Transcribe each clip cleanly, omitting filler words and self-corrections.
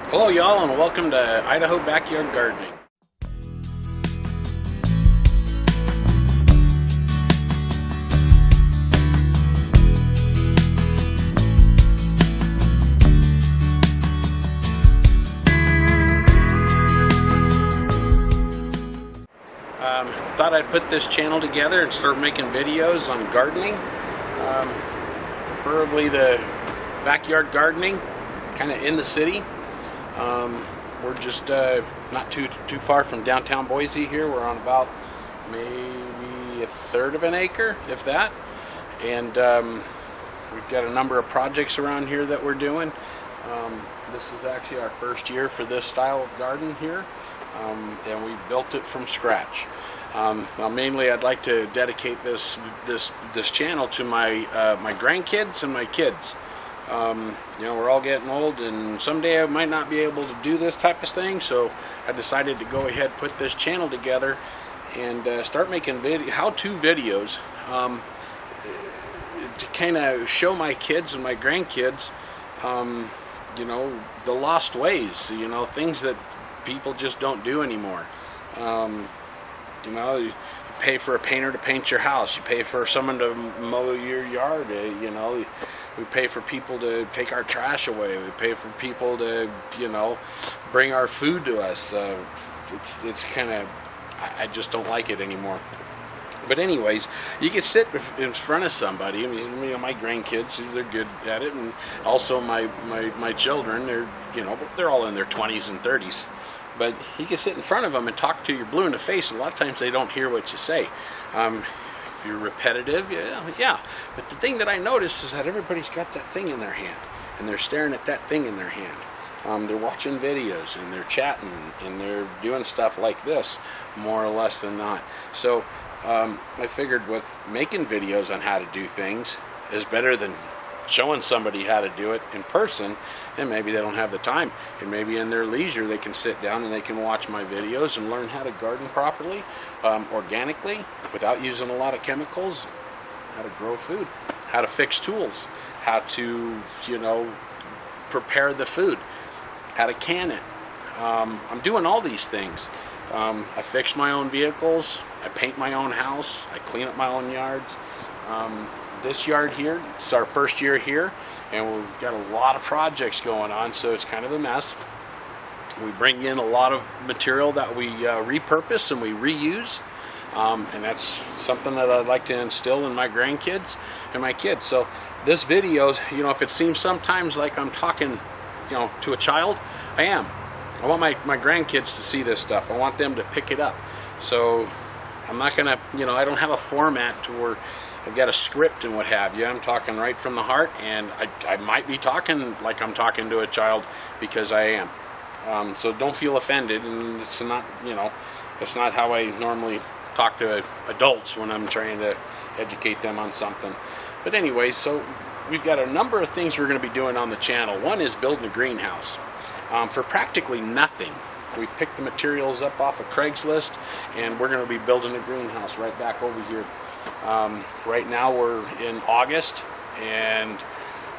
Hello y'all, and welcome to Idaho Backyard Gardening. Thought I'd put this channel together and start making videos on gardening, preferably the backyard gardening, kind of in the city. We're just not too far from downtown Boise here. We're on about maybe a third of an acre, if that. And we've got a number of projects around here that we're doing. This is actually our first year for this style of garden here, and we built it from scratch. Now mainly I'd like to dedicate this channel to my my grandkids and my kids. You know, we're all getting old, and someday I might not be able to do this type of thing, so I decided to go ahead and put this channel together and start making how-to videos to kind of show my kids and my grandkids, you know, the lost ways, you know, things that people just don't do anymore. You know, you pay for a painter to paint your house, you pay for someone to mow your yard, you know, we pay for people to take our trash away, we pay for people to, you know, bring our food to us. It's kind of, I just don't like it anymore. But anyways, you can sit in front of somebody. I mean, you know, my grandkids, they're good at it, and also my children, they're, you know, they're all in their 20s and 30s. But you can sit in front of them and talk to you're blue in the face. A lot of times they don't hear what you say. If you're repetitive, yeah. But the thing that I noticed is that everybody's got that thing in their hand, and they're staring at that thing in their hand. They're watching videos, and they're chatting, and they're doing stuff like this, more or less than not. So I figured with making videos on how to do things is better than showing somebody how to do it in person, and maybe they don't have the time, and maybe in their leisure they can sit down and they can watch my videos and learn how to garden properly, organically, without using a lot of chemicals, how to grow food, how to fix tools, how to, you know, prepare the food, how to can it. I'm doing all these things. I fix my own vehicles, I paint my own house, I clean up my own yards. This yard here, it's our first year here, and we've got a lot of projects going on, so it's kind of a mess. We bring in a lot of material that we repurpose and we reuse, and that's something that I'd like to instill in my grandkids and my kids. So this video, you know, if it seems sometimes like I'm talking, you know, to a child, I am. I want my grandkids to see this stuff. I want them to pick it up. So I'm not gonna, you know, I don't have a format to where I've got a script and what have you. I'm talking right from the heart, and I might be talking like I'm talking to a child because I am. So don't feel offended, and it's not, you know, that's not how I normally talk to adults when I'm trying to educate them on something. But anyways, so we've got a number of things we're going to be doing on the channel. One is building a greenhouse for practically nothing. We've picked the materials up off of Craigslist, and we're going to be building a greenhouse right back over here. Right now we're in August, and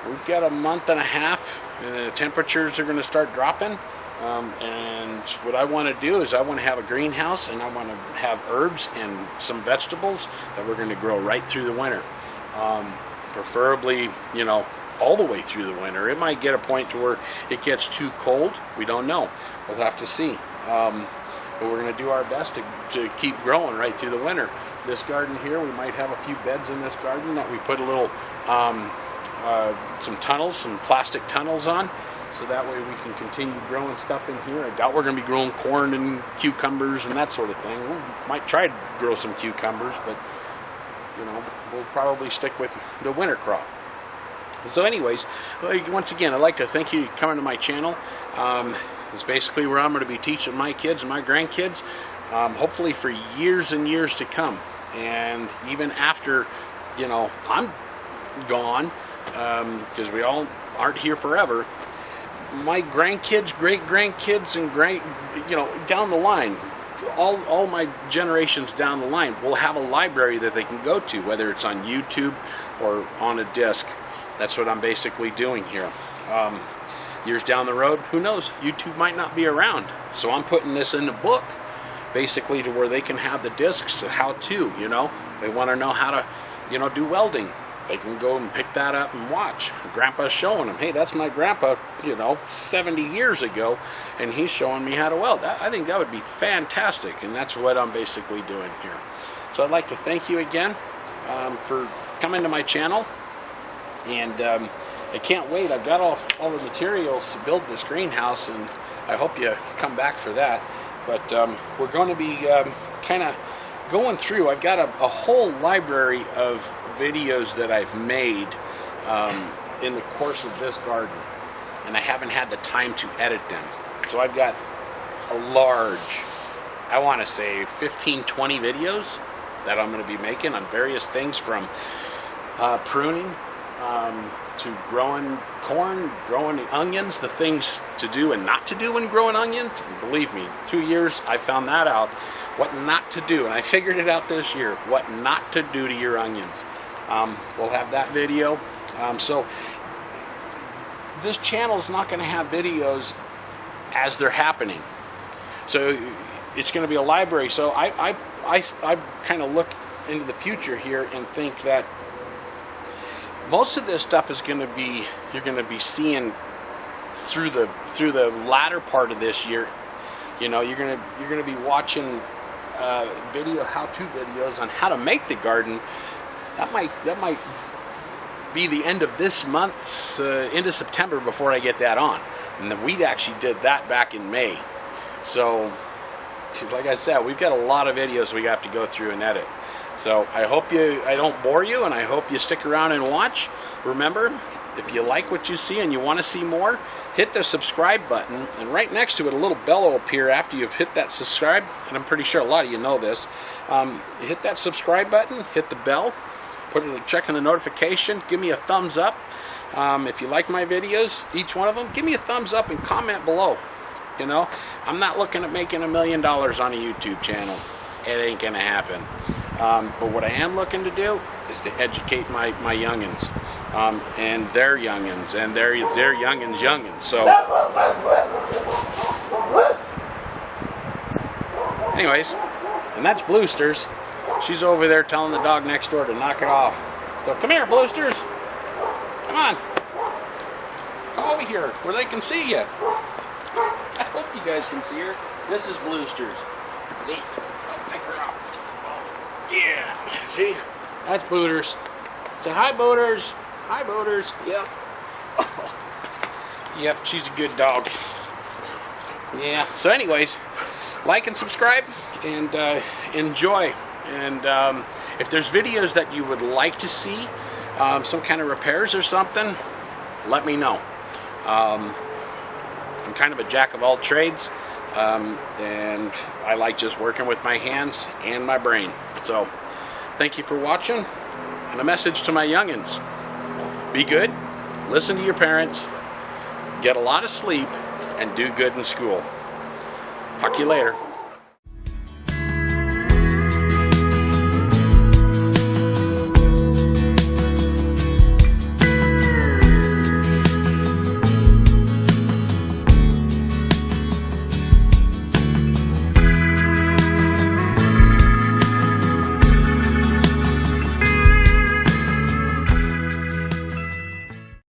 we've got a month and a half, and the temperatures are going to start dropping. And what I want to do is I want to have a greenhouse, and I want to have herbs and some vegetables that we're going to grow right through the winter. Preferably, you know, all the way through the winter. It might get a point to where it gets too cold. We don't know. We'll have to see. But we're going to do our best to keep growing right through the winter. This garden here, we might have a few beds in this garden that we put a little, some tunnels, some plastic tunnels on, so that way we can continue growing stuff in here. I doubt we're going to be growing corn and cucumbers and that sort of thing. We might try to grow some cucumbers, but, you know, we'll probably stick with the winter crop. So anyways, once again, I'd like to thank you for coming to my channel. It's basically where I'm going to be teaching my kids and my grandkids, hopefully for years and years to come. And even after, you know, I'm gone, because we all aren't here forever, my grandkids, great-grandkids, and you know, down the line, all my generations down the line will have a library that they can go to, whether it's on YouTube or on a disc. That's what I'm basically doing here. Years down the road, who knows, YouTube might not be around. So I'm putting this in a book, basically to where they can have the discs, how to, you know. They want to know how to, you know, do welding. They can go and pick that up and watch. Grandpa's showing them, hey, that's my grandpa, you know, 70 years ago, and he's showing me how to weld. I think that would be fantastic, and that's what I'm basically doing here. So I'd like to thank you again for coming to my channel, and I can't wait. I've got all the materials to build this greenhouse, and I hope you come back for that. But we're going to be kind of going through. I've got a whole library of videos that I've made in the course of this garden, and I haven't had the time to edit them. So I've got a large, I want to say 15-20 videos that I'm going to be making on various things, from pruning to growing corn, growing onions, the things to do and not to do when growing onions. And believe me, 2 years I found that out, what not to do, and I figured it out this year, what not to do to your onions. We'll have that video. So this channel is not going to have videos as they're happening. So it's going to be a library. So I kind of look into the future here and think that most of this stuff is going to be, you're going to be seeing through the latter part of this year. You know, you're going to be watching video how-to videos on how to make the garden. That might be the end of this month, into September, before I get that on. And then we actually did that back in May. So, like I said, we've got a lot of videos we have to go through and edit. So I hope I don't bore you, and I hope you stick around and watch. Remember, if you like what you see and you want to see more, hit the subscribe button, and right next to it a little bell will appear after you've hit that subscribe, and I'm pretty sure a lot of you know this. Hit that subscribe button, hit the bell, check on the notification, give me a thumbs up. If you like my videos, each one of them, give me a thumbs up and comment below. You know, I'm not looking at making $1 million on a YouTube channel. It ain't gonna happen. But what I am looking to do is to educate my youngins, and their youngins, and their youngins. So anyways, and that's Bloosters. She's over there telling the dog next door to knock it off. So come here, Bloosters. Come on. Come over here where they can see you. I hope you guys can see her. This is Bloosters. See? I'll pick her up. Yeah. See? That's Booters. Say hi, Booters. Hi, Booters. Yep. Yep, she's a good dog. Yeah. So anyways, like and subscribe, and enjoy. And if there's videos that you would like to see, some kind of repairs or something, let me know. I'm kind of a jack of all trades, and I like just working with my hands and my brain. So thank you for watching, and a message to my youngins: be good, listen to your parents, get a lot of sleep, and do good in school. Talk to you later.